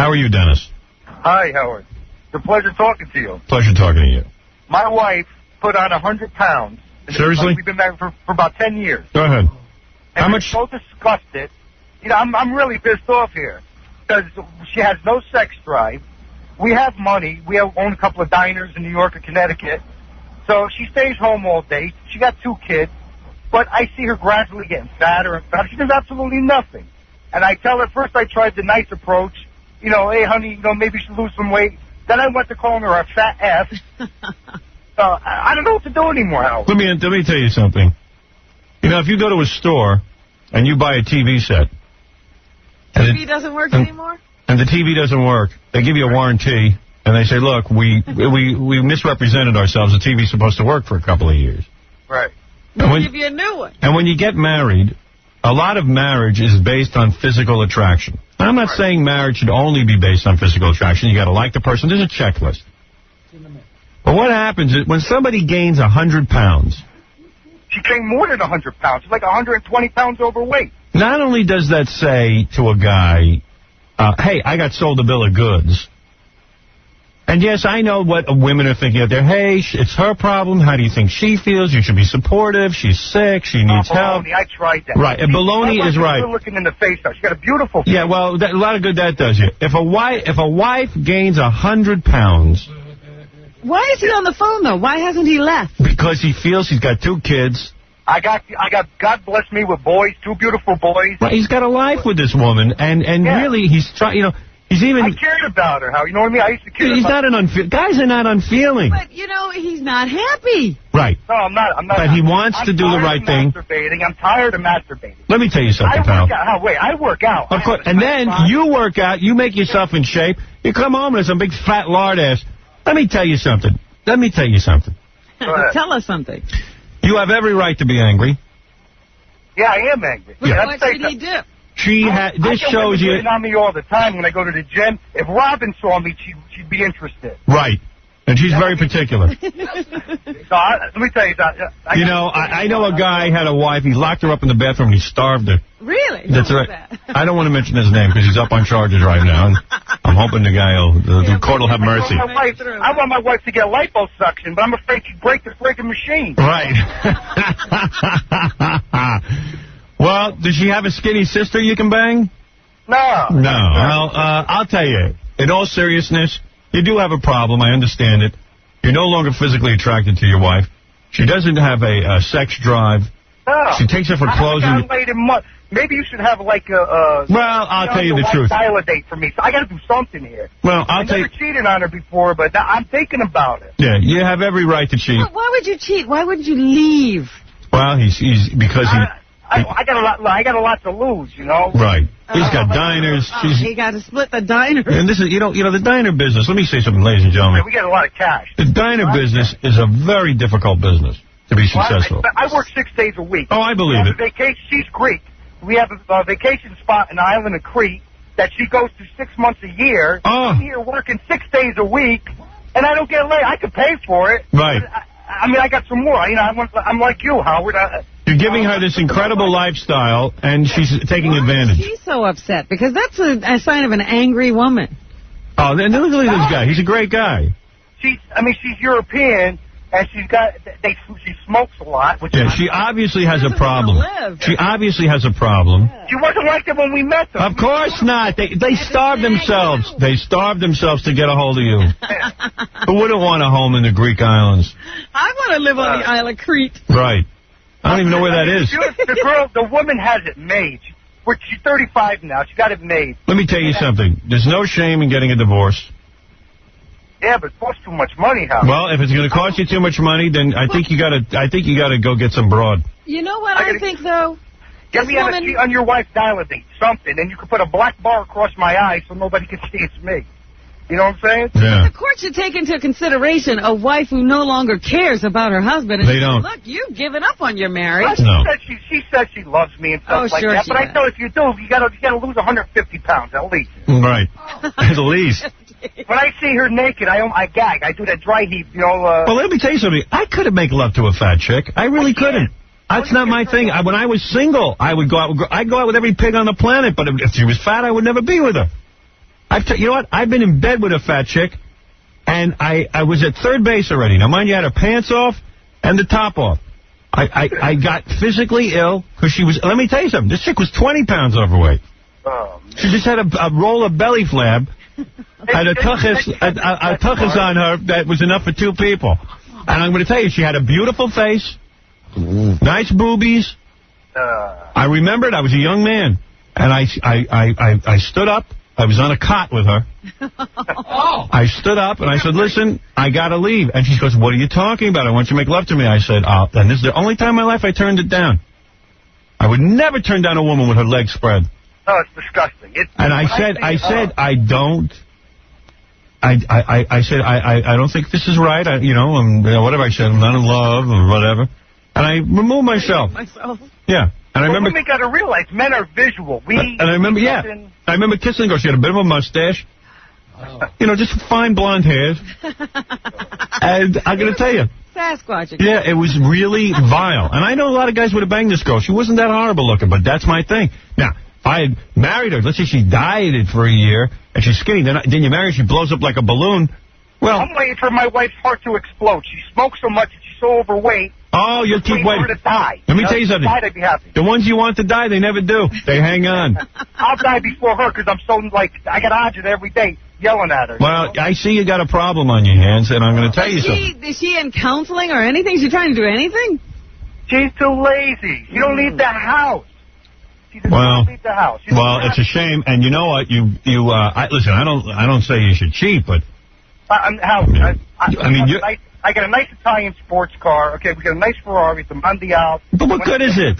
How are you, Dennis? Hi, Howard. It's a pleasure talking to you. Pleasure talking to you. My wife put on 100 pounds. Seriously? We've been married for about 10 years. Go ahead. And How much? I'm so disgusted. You know, I'm really pissed off here because she has no sex drive. We have money. We own a couple of diners in New York or Connecticut. So she stays home all day. She got 2 kids. But I see her gradually getting fatter and fatter. She does absolutely nothing. And I tell her, first I tried the nice approach. You know, hey, honey, you know, maybe you should lose some weight. Then I went to calling her a fat F. I don't know what to do anymore, Howard. Let me tell you something. You know, if you go to a store and you buy a TV set. TV doesn't work anymore? And the TV doesn't work. They give you a warranty, and they say, look, we misrepresented ourselves. The TV's supposed to work for a couple of years. Right. We'll give you a new one. And when you get married, a lot of marriage is based on physical attraction. I'm not saying marriage should only be based on physical attraction. You got to like the person. There's a checklist. But what happens is when somebody gains 100 pounds. She gained more than 100 pounds. She's like 120 pounds overweight. Not only does that say to a guy, hey, I got sold a bill of goods. And yes, I know what women are thinking out there. Hey, it's her problem. How do you think she feels? You should be supportive. She's sick. She needs help. I tried that. Right, and baloney is right. Looking in the face, though. She got a beautiful face. Yeah, well, a lot of good that does you. If a wife gains 100 pounds... Why is he on the phone, though? Why hasn't he left? Because he feels he's got 2 kids. I got. God bless me with boys, 2 beautiful boys. Well, he's got a life with this woman, and really, he's trying. You know, he's even. I cared about her. How you know what I mean? I used to care. He's not an guys are not unfeeling. But you know, he's not happy. Right. No, I'm not. But he wants to do the right thing. I'm tired of masturbating. Let me tell you something, pal. I work out. Of course, and then you work out. You make yourself in shape. You come home and there's some big fat lard ass. Let me tell you something. Tell us something. You have every right to be angry. Yeah, I am angry. Yeah. What did he do? This shows you. On me all the time when I go to the gym. If Robin saw me, she'd be interested. Right. And she's very particular. So let me tell you that. I know a guy had a wife. He locked her up in the bathroom and he starved her. Really? That's right. That? I don't want to mention his name because he's up on charges right now. And I'm hoping the court will have mercy. I want my wife to get liposuction, but I'm afraid she'd break the freaking machine. Right. Well, does she have a skinny sister you can bang? No. No. Well, I'll tell you, in all seriousness, you do have a problem. I understand it. You're no longer physically attracted to your wife. She doesn't have a sex drive. No. She takes it for clothes. Maybe you should have like a... Well, I'll tell you the truth. Validate for me. So I got to do something here. Well, I never cheated on her before, but I'm thinking about it. Yeah, you have every right to cheat. Why would you cheat? Why wouldn't you leave? Well, because I got a lot to lose, you know. Right. He's got diners. He got to split the diner. And this is, you know, the diner business. Let me say something, ladies and gentlemen. Yeah, we get a lot of cash. The diner business is a very difficult business to be successful. I work 6 days a week. Oh, I believe it. She's Greek. We have a vacation spot in the island of Crete that she goes to 6 months a year. I'm here working 6 days a week, and I don't get laid. I could pay for it. Right. I mean, I got some more. You know, I'm like you, Howard. You're giving her this incredible lifestyle, and she's taking advantage. She's so upset, because that's a sign of an angry woman. Oh, then look at this guy. He's a great guy. She's European, and she smokes a lot. Yeah, she obviously has a problem. She obviously has a problem. She wasn't like that when we met them. Of course not. They starved themselves. They starved themselves to get a hold of you. Who wouldn't want a home in the Greek islands? I want to live on the Isle of Crete. Right. I don't even know where that is. The woman has it made. She's 35 now. She got it made. Let me tell you something. There's no shame in getting a divorce. Yeah, but it costs too much money, Howard. Well, if it's going to cost you too much money, then I think you got to go get some broad. You know what I think, though? Get me on your wife validate something, and you can put a black bar across my eye so nobody can see it's me. You know what I'm saying? Yeah. The court should take into consideration a wife who no longer cares about her husband. And they don't. Look, you've given up on your marriage. No. She said she loves me and stuff like that. But I know if you do, you got to lose 150 pounds at least. Right. At least. When I see her naked, I gag. I do that dry heave, you know. Well, let me tell you something. I couldn't make love to a fat chick. I really couldn't. That's not my thing. When I was single, I'd go out with every pig on the planet. But if she was fat, I would never be with her. You know what? I've been in bed with a fat chick, and I was at third base already. Now, mind you, I had her pants off and the top off. I got physically ill because she was... Let me tell you something. This chick was 20 pounds overweight. Oh, she just had a roll of belly flab, had a tuchus on her that was enough for 2 people. And I'm going to tell you, she had a beautiful face, nice boobies. I remembered I was a young man, and I stood up. I was on a cot with her. I stood up, and I said, listen, I got to leave. And she goes, what are you talking about? I want you to make love to me. I said, and this is the only time in my life I turned it down. I would never turn down a woman with her legs spread. Oh, it's disgusting. I said, I don't. I said, I don't think this is right. Whatever I said, I'm not in love or whatever. And I removed myself. Yeah. And I remember... Women got to realize men are visual. I remember kissing her. She had a bit of a mustache. Oh. Just fine blonde hair. And I'm going to tell you. Sasquatch. Yeah, it was really vile. And I know a lot of guys would have banged this girl. She wasn't that horrible looking, but that's my thing. Now, if I had married her, let's say she dieted for a year, and she's skinny, then you marry her, she blows up like a balloon. Well, I'm waiting for my wife's heart to explode. She smokes so much, she's so overweight. Oh, you'll keep waiting. For her to die. Let me tell you something. I'd be happy. The ones you want to die, they never do. They hang on. I'll die before her because I'm so, I get agita every day yelling at her. Well, I see you got a problem on your hands, and I'm going to tell you something. Is she in counseling or anything? Is she trying to do anything? She's too lazy. She don't leave the house. She does not leave the house. It's a shame. And you know what? Listen, I don't say you should cheat, but... I got a nice Italian sports car. Okay, we got a nice Ferrari, it's a Mondial. But what good is it?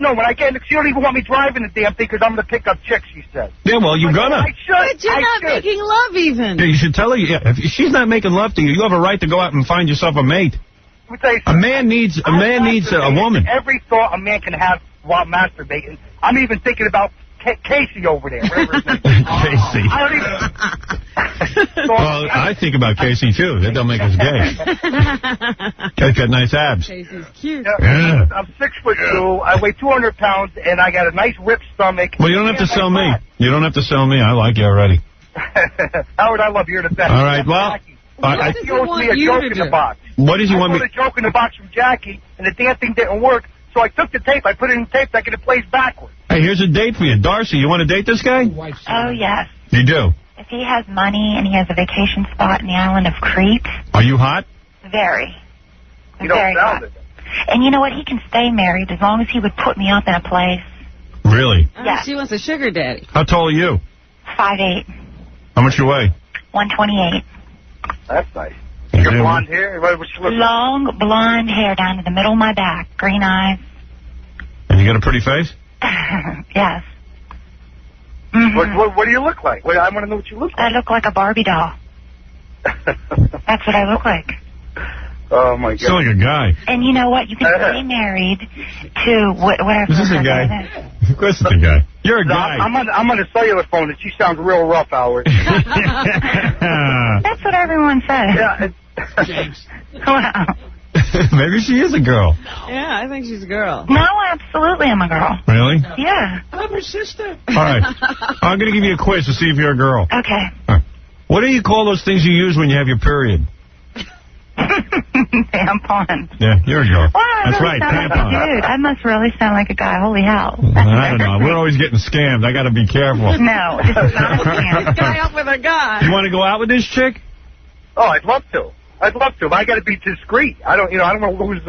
No, when I get it, she don't even want me driving the damn thing because I'm going to pick up chicks, she says. Yeah, well, you're going to. I should. But you're not making love even. Yeah, you should tell her, if she's not making love to you, you have a right to go out and find yourself a mate. Let me tell you a man needs a woman. Every thought a man can have while masturbating. I'm even thinking about Casey over there, whatever his name is. Casey. I don't even... Well, I think about Casey, too. That don't make us gay. He's got nice abs. Casey's cute. Yeah. I'm 6'2", I weigh 200 pounds, and I got a nice ripped stomach. Well, you don't have to sell me. You don't have to sell me. I like you already. Howard, I love you. You're the best. All right, well... What does he want you to do? What does he want me... I got a joke in the box from Jackie, and the damn thing didn't work. So I took the tape, I put it in the tape deck, and it plays backwards. Hey, here's a date for you. Darcy, you want to date this guy? Oh, yes. You do? If he has money and he has a vacation spot in the island of Crete. Are you hot? Very. You don't very sound hot. it. And you know what? He can stay married as long as he would put me up in a place. Really? Yes. She wants a sugar daddy. How tall are you? 5'8". How much you weigh? 128. That's nice. Your blonde hair? Long blonde hair down to the middle of my back. Green eyes. And you got a pretty face? Yes. What do you look like? I want to know what you look like. I look like a Barbie doll. That's what I look like. Oh, my God. Still like a guy. And you know what? You can stay married to whatever. Is this a guy? Of course it's a guy. You're a guy. I'm on a cellular phone, and she sounds real rough, Howard. That's what everyone says. Yeah. James. Wow. Maybe she is a girl. Yeah, I think she's a girl. No, absolutely I'm a girl. Really? Yeah. I'm her sister. All right. I'm going to give you a quiz to see if you're a girl. Okay. Right. What do you call those things you use when you have your period? Tampon. Yeah, you're a girl. Wow, that's really right, tampon. Like dude, I must really sound like a guy. Holy hell. I don't know. We're always getting scammed. I got to be careful. No, this is not a scam. Guy up with a guy. You want to go out with this chick? Oh, I'd love to. But I got to be discreet. I don't want to lose,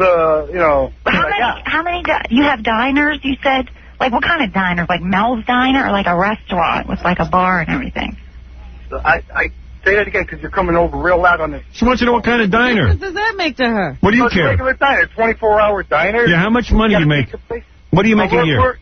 How many, you have diners, you said? Like, what kind of diners? Like Mel's Diner or like a restaurant with like a bar and everything? I say that again because you're coming over real loud on this. She wants to know what kind of diner. What does that make to her? What do you care? Regular diner, 24-hour diner. Yeah, how much money do you make? What do you make a year?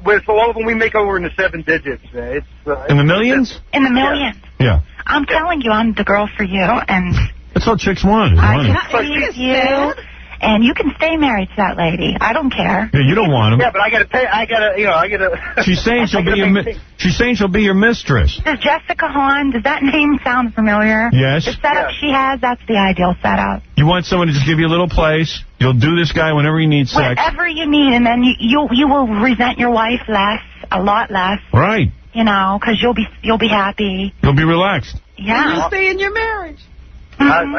With all of them, we make over in the 7 digits. It's in the millions? In the millions. Yeah. I'm telling you, I'm the girl for you, and that's all chicks want. I can please you, and you can stay married to that lady. I don't care. Yeah, you don't want him. Yeah, but I got to pay. I got to. She's saying she'll be your. She's saying she'll be your mistress. Does Jessica Hahn? Does that name sound familiar? Yes. The setup she has, that's the ideal setup. You want someone to just give you a little place. You'll do this guy whenever he needs sex. Whatever you need, and then you will resent your wife less, a lot less. Right. you know, because you'll be happy. You'll be relaxed. Yeah. You'll stay in your marriage. I'm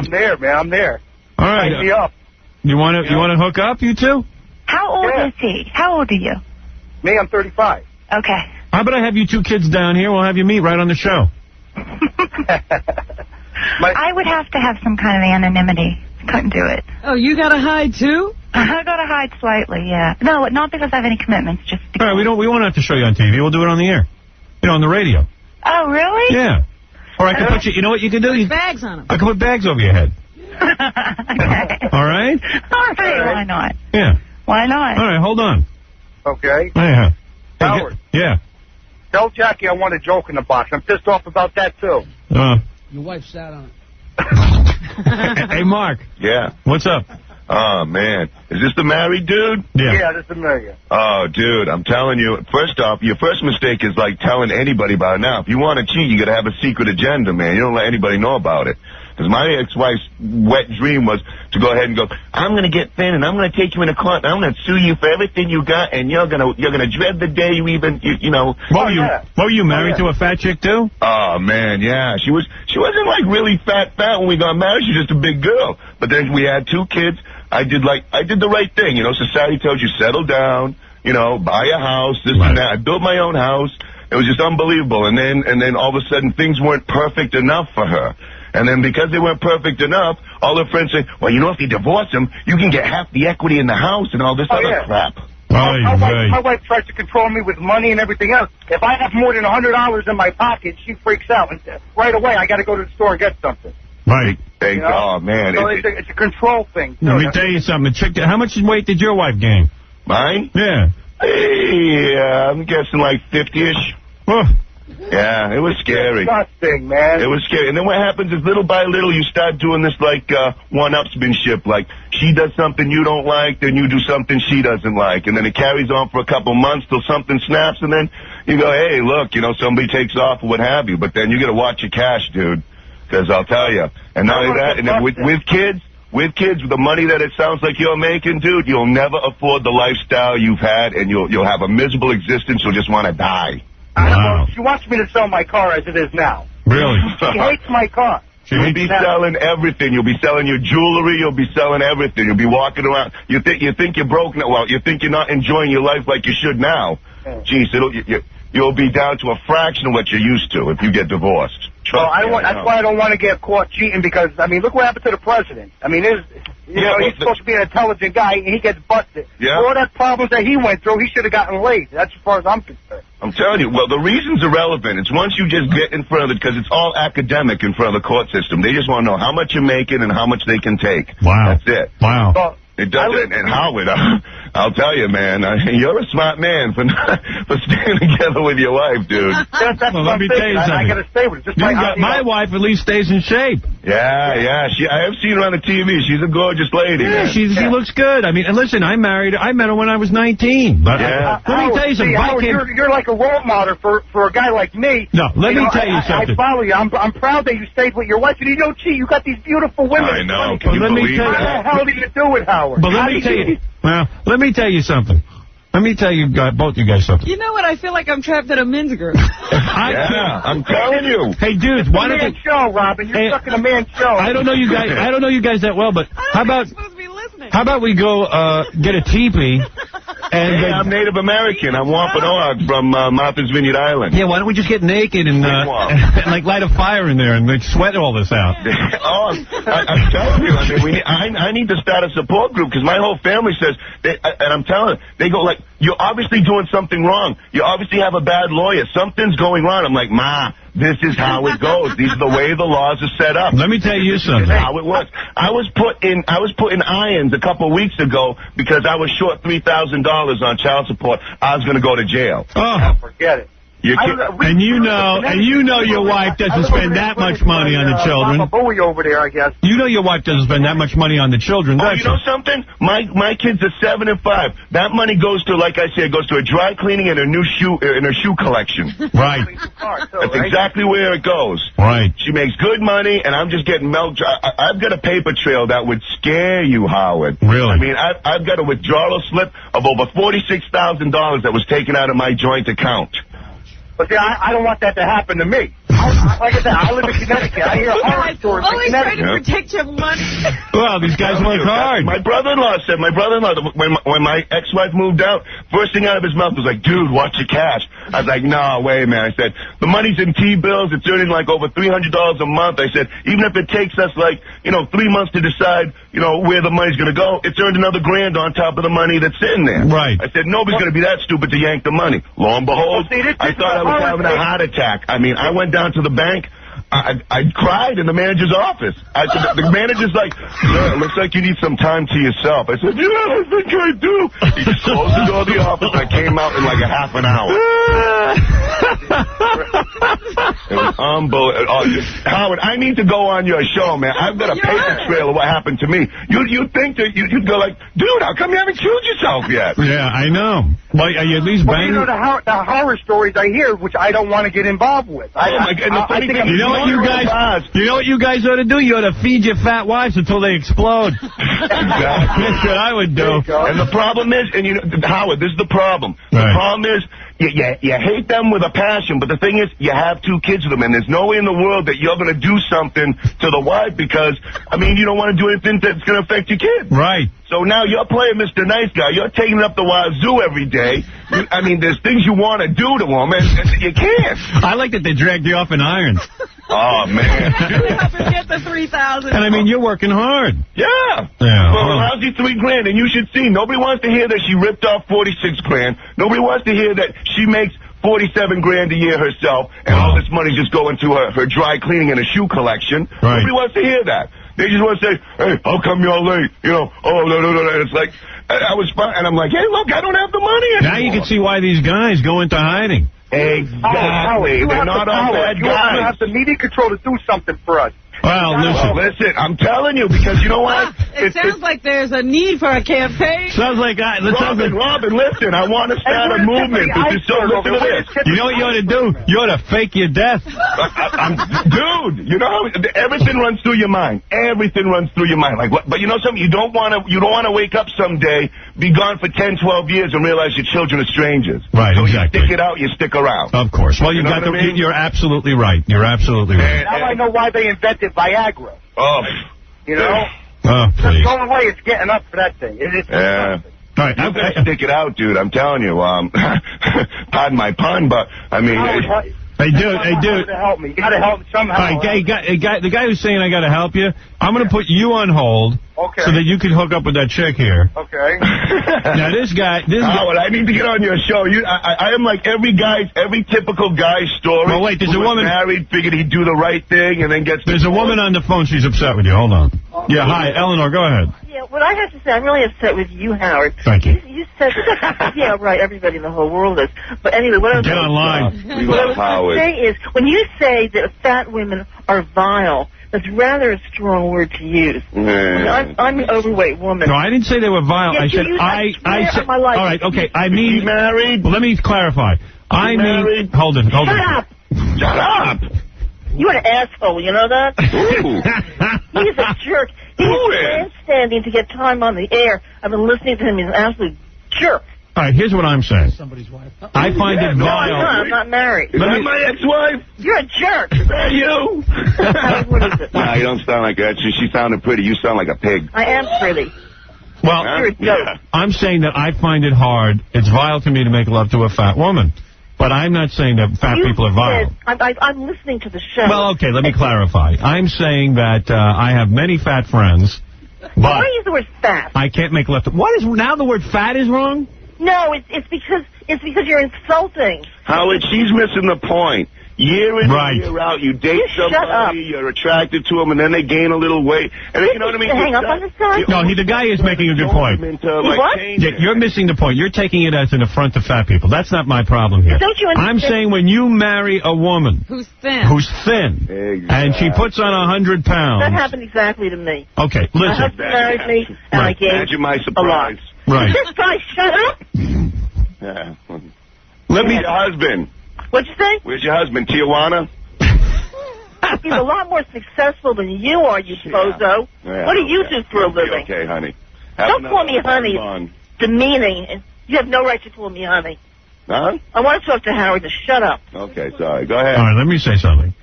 there, man. I'm there. All right. Sign me up. You want to hook up, you two? How old is he? How old are you? Me, I'm 35. Okay. How about I have you two kids down here? We'll have you meet right on the show. I would have to have some kind of anonymity. Couldn't do it. Oh, you got to hide, too? I got to hide slightly, yeah. No, not because I have any commitments, just because. All right, we won't have to show you on TV. We'll do it on the air. You know, on the radio. Oh, really? Yeah. Or I can put you know what you can do? Put bags on them. I can put bags over your head. Okay. All right? All right, why not? Yeah. Why not? All right, hold on. Okay. Yeah. Howard. Yeah. Tell Jackie I want a joke in the box. I'm pissed off about that, too. Your wife sat on it. Hey, Mark. Yeah. What's up? Oh, man. Is this the married dude? Yeah, this is Amelia. Oh, dude, I'm telling you, first off, your first mistake is like telling anybody about it now. If you want to cheat, you got to have a secret agenda, man. You don't let anybody know about it. Because my ex-wife's wet dream was to go ahead and go, I'm going to get thin and I'm going to take you in a court and I'm going to sue you for everything you got and you're going to dread the day you even, you know. What were you married to a fat chick, too? Oh, man, yeah. She wasn't like really fat when we got married. She was just a big girl. But then we had 2 kids. I did the right thing. You know, society tells you settle down, you know, buy a house, this and that. I built my own house. It was just unbelievable. And then all of a sudden things weren't perfect enough for her. And then because they weren't perfect enough, all her friends say, well, you know, if you divorce him, you can get half the equity in the house and all this other crap. My wife tries to control me with money and everything else. If I have more than $100 in my pocket, she freaks out. And right away, I got to go to the store and get something. Right. You know? Oh, man. So it's a control thing. Let me tell you something. How much weight did your wife gain? Mine? Yeah. Yeah, I'm guessing like 50-ish. Yeah, it was scary. Disgusting, man. It was scary. And then what happens is little by little you start doing this like one-upsmanship. Like she does something you don't like, then you do something she doesn't like. And then it carries on for a couple months till something snaps. And then you go, hey, look, you know, somebody takes off or what have you. But then you got to watch your cash, dude. Because I'll tell you. And not only that, and then with kids, with the money that it sounds like you're making, dude, you'll never afford the lifestyle you've had. And you'll have a miserable existence. You'll just want to die. Wow. She wants me to sell my car as it is now. Really? She hates my car. You'll be selling everything. You'll be selling your jewelry. You'll be selling everything. You'll be walking around. You think you're broke now. Well, you think you're not enjoying your life like you should now. Geez, you'll be down to a fraction of what you're used to if you get divorced. Well, that's why I don't want to get caught cheating because, I mean, look what happened to the president. I mean, he's supposed to be an intelligent guy, and he gets busted. Yeah. For all that problems that he went through, he should have gotten laid. That's as far as I'm concerned. I'm telling you, well, the reason's irrelevant. It's once you just get in front of it, because it's all academic in front of the court system. They just want to know how much you're making and how much they can take. Wow. That's it. Wow. Well, It doesn't. And Howard, I'll tell you, man, you're a smart man for staying together with your wife, dude. That's well, what let me I'm tell you thinking. something. I got to stay with her. Just my wife at least stays in shape. Yeah. I have seen her on the TV. She's a gorgeous lady. Yeah, she looks good. I mean, and listen, I met her when I was 19. But yeah. let me tell you something. Howard, you're like a role model for a guy like me. No, let me tell you something. I follow you. I'm proud that you stayed with your wife, and you don't cheat. You got these beautiful women. I know. Can you believe How the hell do you do it, Howard? But let me tell you something. Let me tell you both you guys something. You know what? I feel like I'm trapped in a men's group. Yeah, I'm telling you. Hey, dudes, why don't you... show, Robin. You're stuck in a man's show. I don't know you guys that well, but how about we go get a teepee? And hey, I'm Native American. I'm Wampanoag from Martha's Vineyard Island. Yeah, why don't we just get naked and like light a fire in there and like sweat all this out? I'm telling you, I need to start a support group because my whole family says, and I'm telling them, they go like, you're obviously doing something wrong. You obviously have a bad lawyer. Something's going wrong. I'm like, Ma, this is how it goes. These are the way the laws are set up. Let me tell you something. This is how it works. I was put in irons a couple of weeks ago because I was short $3,000 on child support. I was going to go to jail. Oh, forget it. And you know your wife doesn't spend that much money on the children. Mama Bowie over there, I guess. You know your wife doesn't spend that much money on the children, does you know something? My kids are 7 and 5. That money goes to, like I said, goes to a dry cleaning and her shoe collection. Right. That's exactly where it goes. Right. She makes good money, and I'm just getting milk. I've got a paper trail that would scare you, Howard. Really? I mean, I've got a withdrawal slip of over $46,000 that was taken out of my joint account. But see, I don't want that to happen to me. Like I said, I live in Connecticut. I hear horror stories in Always trying Connecticut. to protect your money. Well, these guys work hard. My brother-in-law said, when my ex-wife moved out, first thing out of his mouth was like, dude, watch your cash. I was like, no, wait, man. I said, the money's in T-bills. It's earning like over $300 a month. I said, even if it takes us like, 3 months to decide, where the money's going to go, it's earned another $1,000 on top of the money that's sitting there. Right. I said, nobody's going to be that stupid to yank the money. Lo and behold, I thought I was having a heart attack. I mean, I went down to the bank. I cried in the manager's office. I said, the manager's like, sir, it looks like you need some time to yourself. I said, yeah, I think I do. He just closed the door of the office, and I came out in like a half an hour. It was unbelievable. Howard, I need to go on your show, man. I've got a paper trail of what happened to me. You'd think that you'd go like, dude, how come you haven't killed yourself yet? Yeah, I know. Well, are you at least banging? Well, the horror stories I hear, which I don't want to get involved with. You know what you guys ought to do? You ought to feed your fat wives until they explode. Exactly. That's what I would do. And the problem is, Howard, this is the problem. The problem is, you hate them with a passion, but the thing is, you have 2 kids with them, and there's no way in the world that you're going to do something to the wife because, you don't want to do anything that's going to affect your kids. Right. So now you're playing Mr. Nice Guy. You're taking it up the wazoo every day. There's things you want to do to them, and you can't. I like that they dragged you off in irons. Oh, man. Forget the $3,000. And, you're working hard. Yeah. For a lousy $3,000, and you should see, nobody wants to hear that she ripped off $46,000. Nobody wants to hear that she makes $47,000 a year herself, and all this money just going to her dry cleaning and a shoe collection. Right. Nobody wants to hear that. They just want to say, hey, how come you're late? No. It's like, I was fine. And I'm like, hey, look, I don't have the money anymore. Now you can see why these guys go into hiding. Exactly. They're not all bad guys. You have the media control to do something for us. Well, listen, I'm telling you, because you know what? It sounds like there's a need for a campaign. Sounds like Robin, listen, I want to start a movement. So listen to this. You know what you ought to do? You ought to fake your death. Dude, everything runs through your mind. Everything runs through your mind. But you know something? You don't want to wake up someday, be gone for 10, 12 years, and realize your children are strangers. Right, so exactly. You stick it out, you stick around. Of course. Well, you're absolutely right. You're absolutely right. Now I know why they invented Viagra. Oh. Oh, please. There's no way it's getting up for that thing. Yeah. All right, you better stick it out, dude. I'm telling you. Pardon my pun, but, Hey, dude. You help me. You got to help somehow. All right, the guy who's saying I got to help you, I'm going to put you on hold so that you can hook up with that chick here. Okay. Now, this guy... Howard, I need to get on your show. I am like every typical guy's story. Well, wait, there's a woman... married, figured he'd do the right thing, and then gets... There's a woman on the phone. She's upset with you. Hold on. Yeah, hi, Eleanor, go ahead. Yeah, what I have to say, I'm really upset with you, Howard. Thank you. You said that... Yeah, right, everybody in the whole world is. But anyway, what I was... Get online. What I was going to say is, when you say that fat women are vile, that's rather a strong word to use. I'm an overweight woman. No, I didn't say they were vile. Yes, I said, all right, okay, I mean... married? Well, let me clarify. I mean... Hold it. Shut up! Shut up! You're an asshole, you know that? He's a jerk. He's grandstanding to get time on the air. I've been listening to him. He's an absolute jerk. All right, here's what I'm saying. Somebody's wife. I find it vile. No, I'm not married. Is that my ex-wife? You're a jerk. Is that you? What is it? Nah, you don't sound like that. She sounded pretty. You sound like a pig. I am pretty. Well, You're a joke. I'm saying that I find it hard. It's vile to me to make love to a fat woman. But I'm not saying that fat people are vile. I'm listening to the show. Well, okay, let me clarify. I'm saying that I have many fat friends. But why use the word fat? I can't make love to... What is... Now the word fat is wrong? No, it's because you're insulting. Howard, she's missing the point. Year in and year out, you date somebody, you're attracted to them, and then they gain a little weight. And then, you know what I mean? Hang up on this guy? No, the guy is making a good point. What? You're missing the point. You're taking it as an affront to fat people. That's not my problem here. Don't you understand? I'm saying when you marry a woman who's thin, exactly. And she puts on 100 pounds. That happened exactly to me. Okay, listen. My husband married me, and I gained Imagine my surprise. a lot. Right. This guy, shut up. Yeah. Let me... Where's your husband? What'd you say? Where's your husband? Tijuana? He's a lot more successful than you are, you bozo. Yeah, what do you do for a living? Okay, honey. Don't call me honey. It's demeaning. You have no right to call me honey. Huh? I want to talk to Howard to shut up. Okay, sorry. Go ahead. All right, let me say something.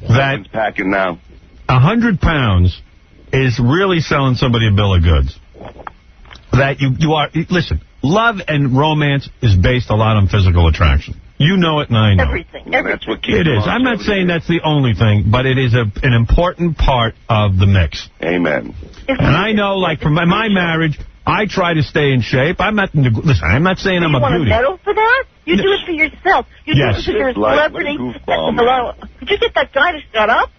That packing now. 100 pounds is really selling somebody a bill of goods. That you are... Listen, love and romance is based a lot on physical attraction. You know it and I know Everything. That's what keeps it is. I'm not saying that's the only thing, but it is an important part of the mix. Amen. And I know, like, for my marriage, I try to stay in shape. I'm not... Listen, I'm not saying I'm a beauty. You want a medal for that? You do it for yourself. You do it because you're a celebrity. Hello? Could you get that guy to shut up?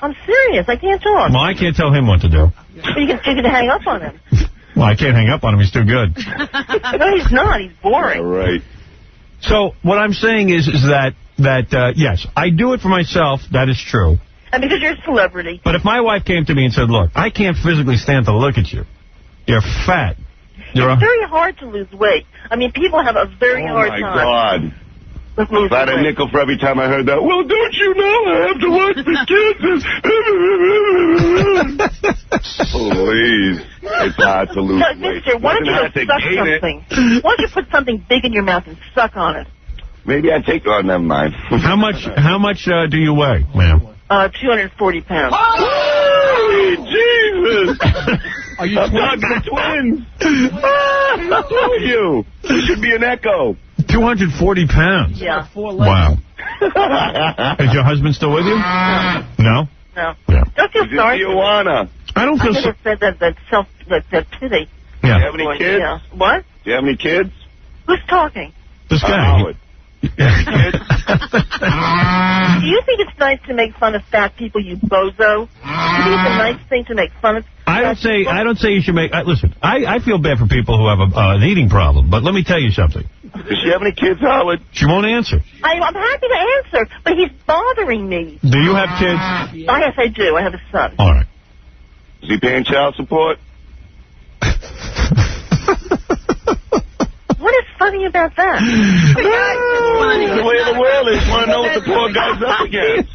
I'm serious. I can't talk. Well, I can't tell him what to do. But you can hang up on him. Well, I can't hang up on him. He's too good. No, he's not. He's boring. All right. So what I'm saying is that yes, I do it for myself. That is true. And because you're a celebrity. But if my wife came to me and said, look, I can't physically stand to look at you. You're fat. It's very hard to lose weight. I mean, people have a very hard time. Oh, my God. If I had a nickel for every time I heard that, well, don't you know I have to watch the kids? Please. It's hard to lose weight. Mister, why don't you suck something? Why don't you put something big in your mouth and suck on it? Maybe I take... Oh, never mind. How much do you weigh, ma'am? 240 pounds. Holy Jesus! Are you twins? Who are you? You should be an echo. 240 pounds? Yeah. Wow. Is your husband still with you? No. No? Yeah. Don't feel sorry for me. I don't feel sorry. I never said that pity. Yeah. Do you have any kids? Yeah. What? Do you have any kids? Who's talking? This guy. Howard. Do you think it's nice to make fun of fat people, you bozo? Do you think it's a nice thing to make fun of? I don't say you should make... listen, I feel bad for people who have an eating problem, but let me tell you something. Does she have any kids, Howard? She won't answer. I'm happy to answer, but he's bothering me. Do you have kids? Yes, I do. I have a son. All right. Is he paying child support? What is funny about that? The way of the world is. Want to know what the poor guy's up against?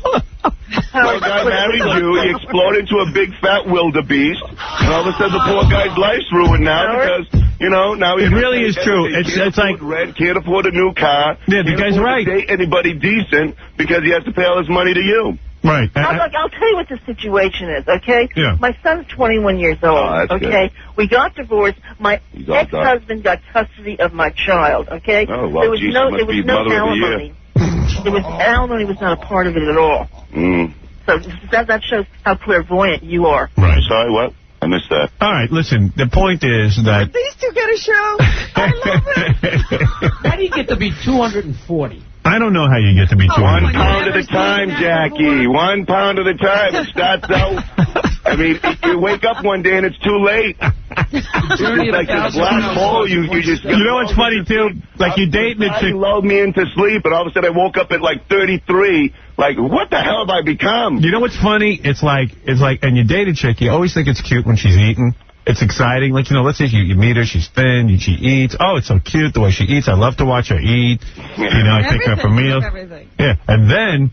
Poor guy married you, he exploded into a big fat wildebeest, and all of a sudden the poor guy's life's ruined now because, you know, now he's... It really is true. It's like... Rent, can't afford a new car. Yeah, the guy's right. Can't date anybody decent because he has to pay all his money to you. Right. I'll tell you what the situation is, okay? Yeah. My son's 21 years old, okay? Good. We got divorced. My ex-husband got custody of my child, okay? Oh, well, there was no alimony. Alimony was not a part of it at all. Mm. So that shows how clairvoyant you are. Right. Sorry, what? I missed that. All right, listen, the point is that... These two get a show. I love it. How do you get to be 240? I don't know how you get to be 200. 1 pound at a time, Jackie. 1 pound at a time. It starts out... I mean, you wake up one day and it's too late. It's like this black hole. You just... You know what's funny, too? Like, you date the chick... You lulled me into sleep, and all of a sudden I woke up at, like, 33. Like, what the hell have I become? You know what's funny? It's like, and you date a chick, you always think it's cute when she's eating. It's exciting. Like, you know, let's say you meet her, she's thin, she eats. Oh, it's so cute the way she eats. I love to watch her eat. You know, I take her for meals. Yeah, and then...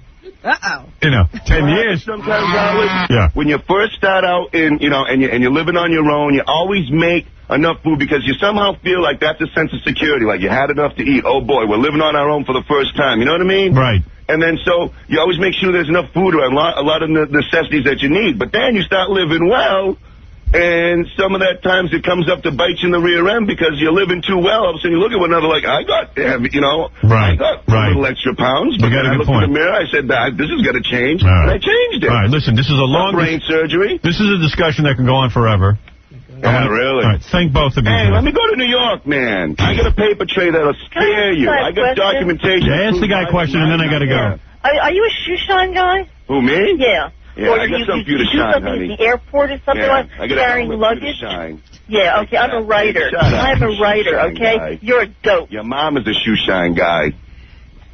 You know, 10 years. Sometimes, Howard, when you first start out and you're living on your own, you always make enough food because you somehow feel like that's a sense of security. Like you had enough to eat. Oh, boy, we're living on our own for the first time. You know what I mean? Right. And then so you always make sure there's enough food or a lot of the necessities that you need. But then you start living well. And some of that times it comes up to bite you in the rear end because you're living too well. All of a sudden you look at one another like, I got a little extra pounds. But you got then I a good looked point. in the mirror, I said, this is going to change. Right. And I changed it. All right, listen, this is a long... brain surgery. This is a discussion that can go on forever. Oh, really? All right, thank both of you. Hey, let me go to New York, man. I got a paper tray that'll scare you. I got documentation. Yeah, ask the guy a question and then I got to go. Are you a shoe shine guy? Who, me? Yeah. Yeah, or I got something for you to do shine, something honey. at the airport or something like carrying luggage? Shine. Yeah, okay, I'm a writer. I'm a writer, okay? Guy. You're a dope. Your mom is a shoe shine guy.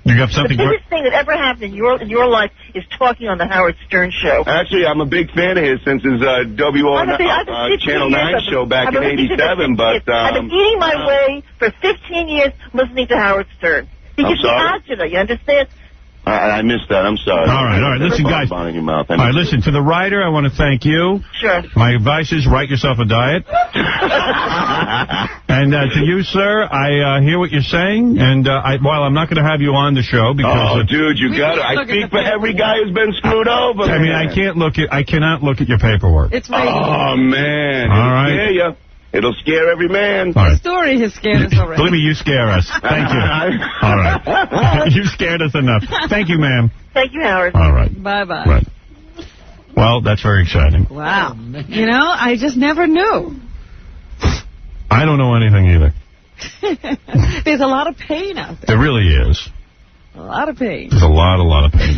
You got something... The biggest thing that ever happened in your life is talking on the Howard Stern show. Actually, I'm a big fan of his since his Channel 9 show back in '87. But I've been eating my way for 15 years listening to Howard Stern. He gives me agita, you understand? I missed that. I'm sorry. All right. Listen, guys. In your mouth. All right, listen, to the writer, I want to thank you. Sure. My advice is write yourself a diet. And And to you, sir, I hear what you're saying, and while I'm not going to have you on the show because... Oh, dude, you got it. I speak for every guy who's been screwed over. I mean, I cannot look at your paperwork. It's right. Oh, man. All right. Scare you. It'll scare every man. The story has scared us already. Believe me, you scare us. Thank you. All right. You scared us enough. Thank you, ma'am. Thank you, Howard. All right. Bye-bye. Right. Well, that's very exciting. Wow. You know, I just never knew. I don't know anything either. There's a lot of pain out there. There really is. A lot of pain. There's a lot of pain.